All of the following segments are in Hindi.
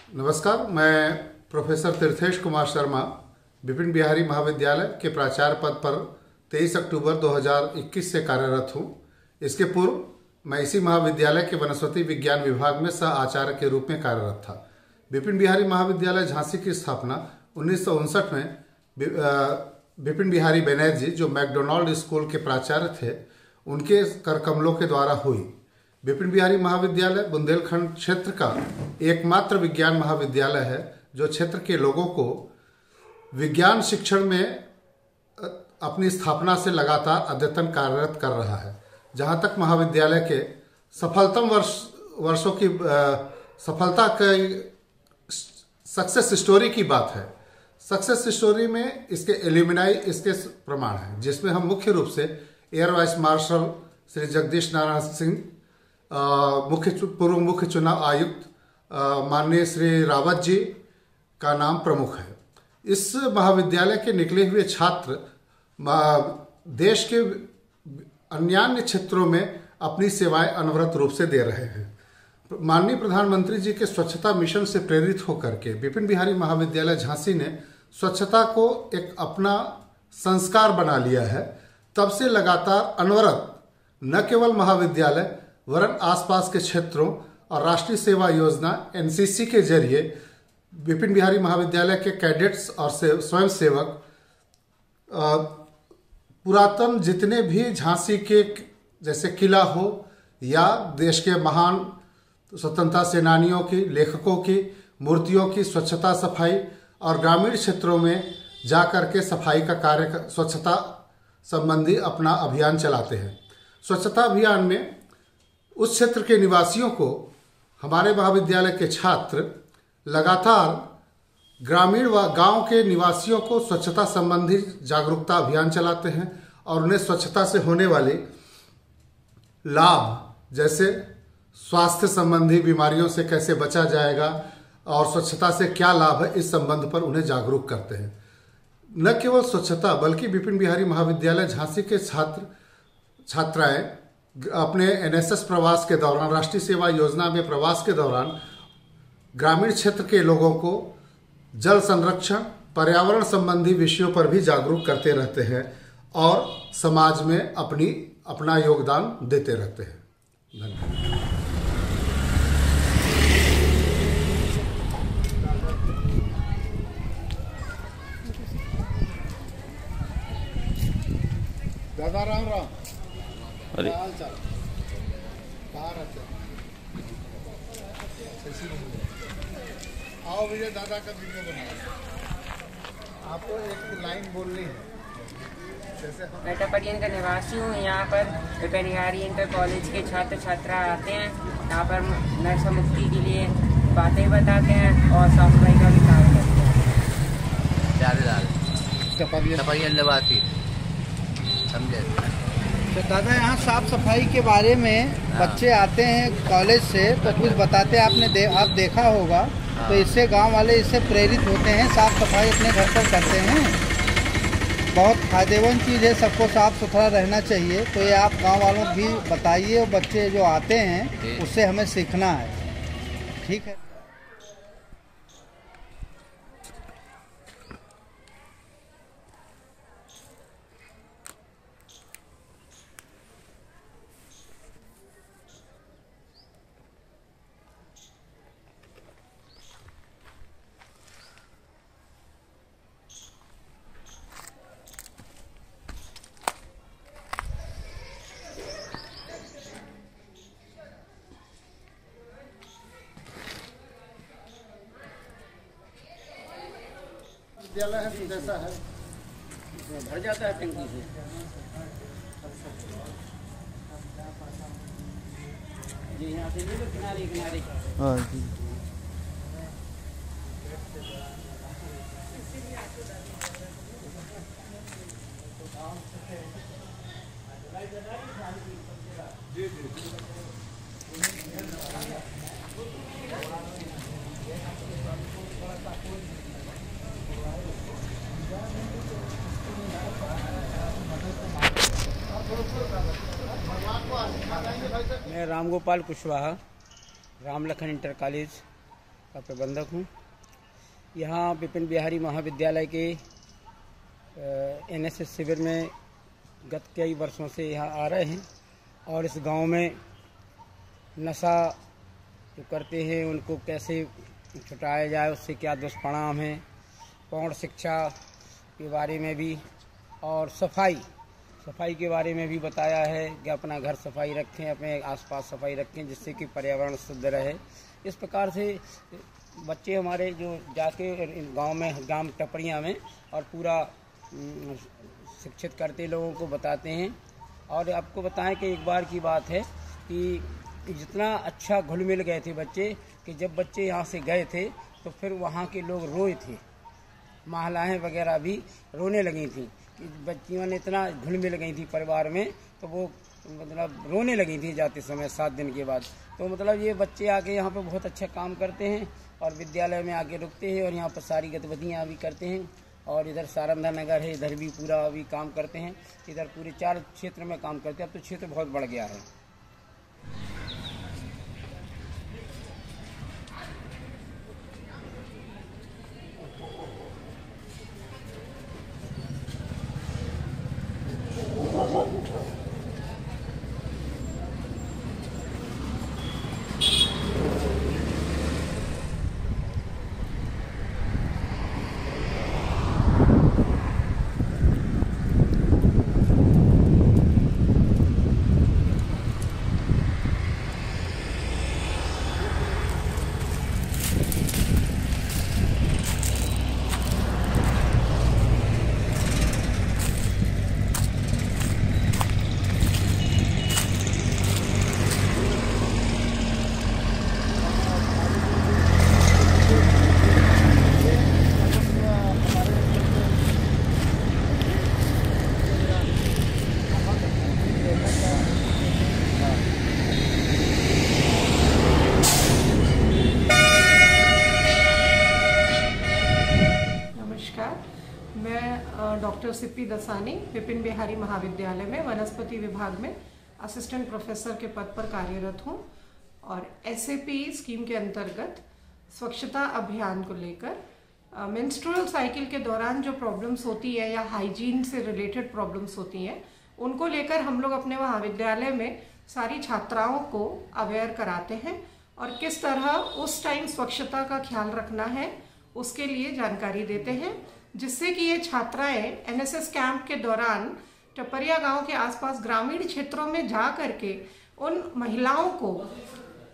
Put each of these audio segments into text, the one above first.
नमस्कार, मैं प्रोफेसर तीर्थेश कुमार शर्मा विपिन बिहारी महाविद्यालय के प्राचार्य पद पर 23 अक्टूबर 2021 से कार्यरत हूँ। इसके पूर्व मैं इसी महाविद्यालय के वनस्पति विज्ञान विभाग में सह आचार्य के रूप में कार्यरत था। विपिन बिहारी महाविद्यालय झांसी की स्थापना 1959 में विपिन बिहारी बैनर्जी जी, जो मैकडोनाल्ड स्कूल के प्राचार्य थे, उनके करकमलों के द्वारा हुई। विपिन बिहारी महाविद्यालय बुंदेलखंड क्षेत्र का एकमात्र विज्ञान महाविद्यालय है जो क्षेत्र के लोगों को विज्ञान शिक्षण में अपनी स्थापना से लगातार अद्यतन कार्यरत कर रहा है। जहां तक महाविद्यालय के सफलतम वर्षों की सफलता की सक्सेस स्टोरी की बात है। सक्सेस स्टोरी में इसके एल्यूमिनाई इसके प्रमाण हैं, जिसमें हम मुख्य रूप से air vice marshal Shri Jagdish Narayan Singh, पूर्व मुख्य चुनाव आयुक्त माननीय श्री रावत जी का नाम प्रमुख है। इस महाविद्यालय के निकले हुए छात्र देश के अन्य क्षेत्रों में अपनी सेवाएं अनवरत रूप से दे रहे हैं। माननीय प्रधानमंत्री जी के स्वच्छता मिशन से प्रेरित होकर के विपिन बिहारी महाविद्यालय झांसी ने स्वच्छता को एक अपना संस्कार बना लिया है। तब से लगातार अनवरत न केवल महाविद्यालय वरन आसपास के क्षेत्रों और राष्ट्रीय सेवा योजना एनसीसी के जरिए विपिन बिहारी महाविद्यालय के कैडेट्स और स्वयंसेवक पुरातन जितने भी झांसी के जैसे किला हो या देश के महान स्वतंत्रता सेनानियों की, लेखकों की मूर्तियों की स्वच्छता सफाई और ग्रामीण क्षेत्रों में जाकर के सफाई का कार्य, स्वच्छता संबंधी अपना अभियान चलाते हैं। स्वच्छता अभियान में उस क्षेत्र के निवासियों को हमारे महाविद्यालय के छात्र लगातार ग्रामीण व गांव के निवासियों को स्वच्छता संबंधी जागरूकता अभियान चलाते हैं और उन्हें स्वच्छता से होने वाले लाभ, जैसे स्वास्थ्य संबंधी बीमारियों से कैसे बचा जाएगा और स्वच्छता से क्या लाभ है, इस संबंध पर उन्हें जागरूक करते हैं। न केवल स्वच्छता बल्कि विपिन बिहारी महाविद्यालय झांसी के छात्राएं अपने एनएसएस प्रवास के दौरान, राष्ट्रीय सेवा योजना में प्रवास के दौरान ग्रामीण क्षेत्र के लोगों को जल संरक्षण, पर्यावरण संबंधी विषयों पर भी जागरूक करते रहते हैं और समाज में अपना योगदान देते रहते हैं। धन्यवाद। दादा राम राम। अरे आओ भैया, दादा का वीडियो बनाओ। आपको एक लाइन बोलनी है। मैं टपरियन का निवासी हूँ। यहाँ पर विपिन बिहारी इंटर कॉलेज के छात्र छात्रा आते हैं। यहाँ पर नशा मुक्ति के लिए बातें बताते हैं और साफ सफाई का भी कार्य करते हैं। समझे तो दादा, यहाँ साफ सफाई के बारे में बच्चे आते हैं कॉलेज से तो कुछ बताते हैं। आप देखा होगा। तो इससे गांव वाले इससे प्रेरित होते हैं, साफ सफाई अपने घर पर करते हैं। बहुत फायदेमंद चीज़ है, सबको साफ सुथरा रहना चाहिए। तो ये आप गांव वालों को भी बताइए और बच्चे जो आते हैं उससे हमें सीखना है। ठीक है। विद्यालय है जैसा है, भर जाता है टंकी से। जी यहाँ से किनारे किनारे। हाँ जी। मैं राम गोपाल कुशवाहा, राम लखन इंटर कॉलेज का प्रबंधक हूँ। यहाँ विपिन बिहारी महाविद्यालय के एनएसएस शिविर में गत कई वर्षों से यहाँ आ रहे हैं और इस गांव में नशा जो करते हैं उनको कैसे छुटाया जाए, उससे क्या दुष्परिणाम हैं, पौध शिक्षा के बारे में भी और सफाई के बारे में भी बताया है कि अपना घर सफाई रखें, अपने आसपास सफाई रखें, जिससे कि पर्यावरण शुद्ध रहे। इस प्रकार से बच्चे हमारे जो जाके गांव में ग्राम टपरियां में और पूरा शिक्षित करते लोगों को बताते हैं। और आपको बताएं कि एक बार की बात है कि जितना अच्छा घुल मिल गए थे बच्चे कि जब बच्चे यहाँ से गए थे तो फिर वहाँ के लोग रोए थे, महिलाएं वगैरह भी रोने लगी थी कि बच्चियों ने इतना घुल मिल गई थी परिवार में, तो वो मतलब रोने लगी थी जाते समय 7 दिन के बाद। तो मतलब ये बच्चे आके यहाँ पे बहुत अच्छा काम करते हैं और विद्यालय में आके रुकते हैं और यहाँ पर सारी गतिविधियाँ भी करते हैं। और इधर सारंधा नगर है, इधर भी पूरा अभी काम करते हैं, इधर पूरे 4 क्षेत्र में काम करते हैं। अब तो क्षेत्र बहुत बढ़ गया है। डॉक्टर सिप्पी दसानी विपिन बिहारी महाविद्यालय में वनस्पति विभाग में असिस्टेंट प्रोफेसर के पद पर कार्यरत हूँ और एसएपी स्कीम के अंतर्गत स्वच्छता अभियान को लेकर मेंस्ट्रुअल साइकिल के दौरान जो प्रॉब्लम्स होती है या हाइजीन से रिलेटेड प्रॉब्लम्स होती हैं उनको लेकर हम लोग अपने महाविद्यालय में सारी छात्राओं को अवेयर कराते हैं और किस तरह उस टाइम स्वच्छता का ख्याल रखना है उसके लिए जानकारी देते हैं, जिससे कि ये छात्राएं एनएसएस कैंप के दौरान टपरिया गांव के आसपास ग्रामीण क्षेत्रों में जा करके उन महिलाओं को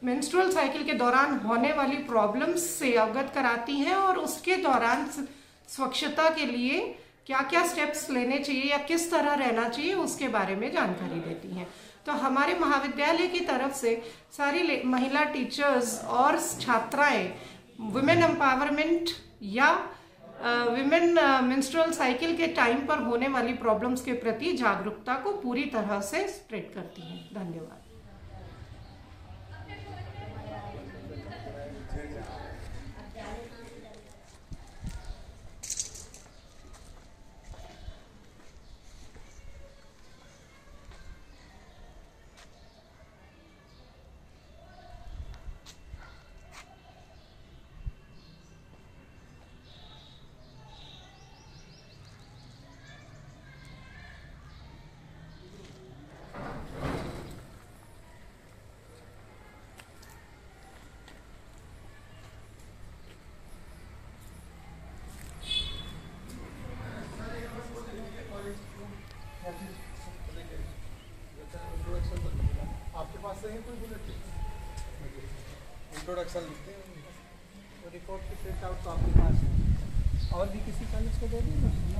मेंस्ट्रुअल साइकिल के दौरान होने वाली प्रॉब्लम्स से अवगत कराती हैं और उसके दौरान स्वच्छता के लिए क्या क्या स्टेप्स लेने चाहिए या किस तरह रहना चाहिए उसके बारे में जानकारी देती हैं। तो हमारे महाविद्यालय की तरफ से सारी महिला टीचर्स और छात्राएं वुमेन एम्पावरमेंट या विमेन मेंस्ट्रुअल साइकिल के टाइम पर होने वाली प्रॉब्लम्स के प्रति जागरूकता को पूरी तरह से स्प्रेड करती हैं। धन्यवाद। आपके पास है कोई बुलेट? इंट्रोडक्शन लिखते हैं वो रिपोर्ट की प्रिंट आउट तो आपके पास है और भी किसी कॉलेज को दे देंगे।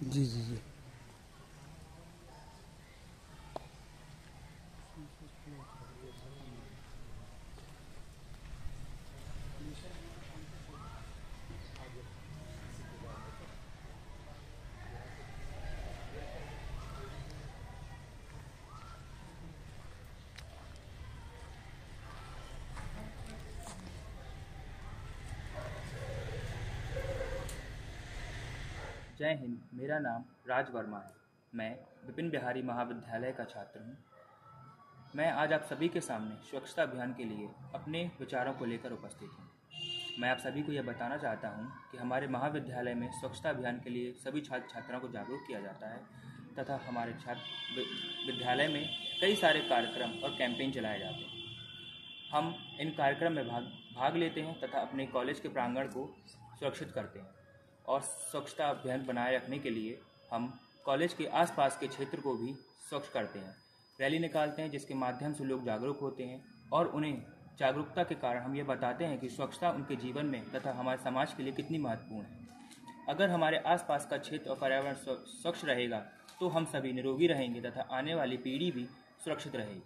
जी जी जी। जय हिंद। मेरा नाम राज वर्मा है। मैं विपिन बिहारी महाविद्यालय का छात्र हूँ। मैं आज आप सभी के सामने स्वच्छता अभियान के लिए अपने विचारों को लेकर उपस्थित हूँ। मैं आप सभी को यह बताना चाहता हूँ कि हमारे महाविद्यालय में स्वच्छता अभियान के लिए सभी छात्र छात्राओं को जागरूक किया जाता है तथा हमारे छात्र विद्यालय में कई सारे कार्यक्रम और कैंपेन चलाए जाते हैं। हम इन कार्यक्रम में भाग लेते हैं तथा अपने कॉलेज के प्रांगण को सुरक्षित करते हैं और स्वच्छता अभियान बनाए रखने के लिए हम कॉलेज के आसपास के क्षेत्र को भी स्वच्छ करते हैं, रैली निकालते हैं जिसके माध्यम से लोग जागरूक होते हैं और उन्हें जागरूकता के कारण हम ये बताते हैं कि स्वच्छता उनके जीवन में तथा हमारे समाज के लिए कितनी महत्वपूर्ण है। अगर हमारे आसपास का क्षेत्र और पर्यावरण स्वच्छ रहेगा तो हम सभी निरोगी रहेंगे तथा आने वाली पीढ़ी भी सुरक्षित रहेगी।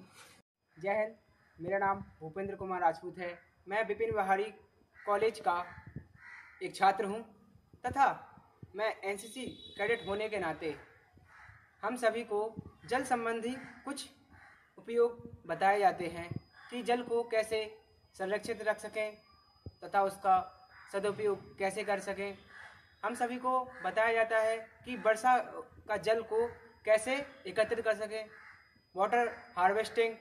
जय हिंद। मेरा नाम भूपेंद्र कुमार राजपूत है। मैं विपिन बिहारी कॉलेज का एक छात्र हूँ तथा मैं एनसीसी कैडेट होने के नाते हम सभी को जल संबंधी कुछ उपयोग बताए जाते हैं कि जल को कैसे संरक्षित रख सकें तथा उसका सदुपयोग कैसे कर सकें। हम सभी को बताया जाता है कि वर्षा का जल को कैसे एकत्रित कर सकें, वाटर हार्वेस्टिंग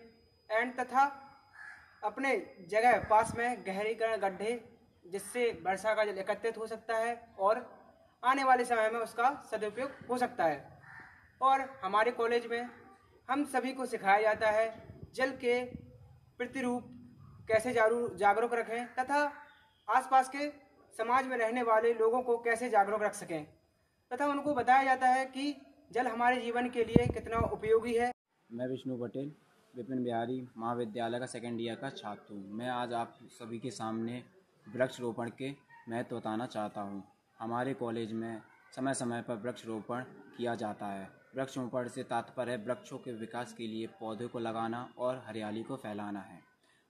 एंड तथा अपने जगह पास में गहरीकरण गड्ढे जिससे वर्षा का जल एकत्रित हो सकता है और आने वाले समय में उसका सदुपयोग हो सकता है। और हमारे कॉलेज में हम सभी को सिखाया जाता है जल के प्रतिरूप कैसे जागरूक रखें तथा आसपास के समाज में रहने वाले लोगों को कैसे जागरूक रख सकें तथा उनको बताया जाता है कि जल हमारे जीवन के लिए कितना उपयोगी है। मैं विष्णु पटेल विपिन बिहारी महाविद्यालय का सेकेंड ईयर का छात्र हूँ। मैं आज आप सभी के सामने वृक्षारोपण के महत्व बताना चाहता हूँ। हमारे कॉलेज में समय समय पर वृक्षारोपण किया जाता है। वृक्षारोपण से तात्पर्य है वृक्षों के विकास के लिए पौधे को लगाना और हरियाली को फैलाना है।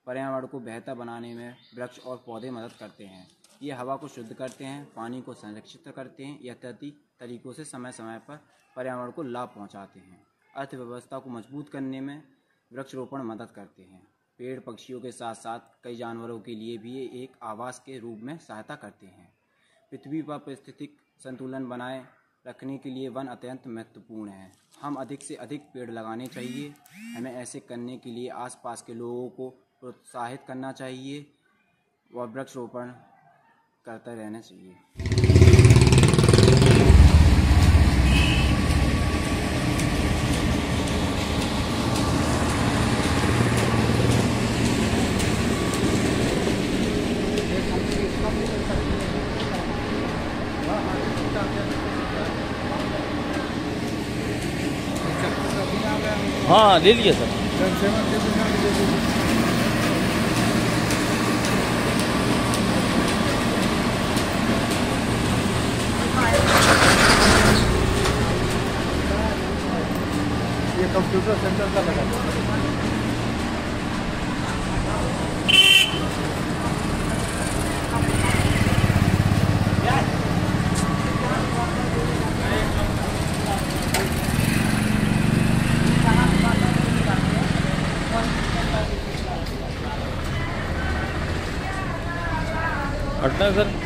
पर्यावरण को बेहतर बनाने में वृक्ष और पौधे मदद करते हैं। ये हवा को शुद्ध करते हैं, पानी को संरक्षित करते हैं, इत्यादि तरीक़ों से समय समय पर पर्यावरण को लाभ पहुँचाते हैं। अर्थव्यवस्था को मजबूत करने में वृक्षारोपण मदद करते हैं। पेड़ पक्षियों के साथ साथ कई जानवरों के लिए भी ये एक आवास के रूप में सहायता करते हैं। पृथ्वी पर पारिस्थितिक संतुलन बनाए रखने के लिए वन अत्यंत महत्वपूर्ण है। हम अधिक से अधिक पेड़ लगाने चाहिए। हमें ऐसे करने के लिए आसपास के लोगों को प्रोत्साहित करना चाहिए और वृक्षारोपण करते रहना चाहिए। हाँ ले लिए सर। ये कंप्यूटर सेंटर का लगा। पटना सर।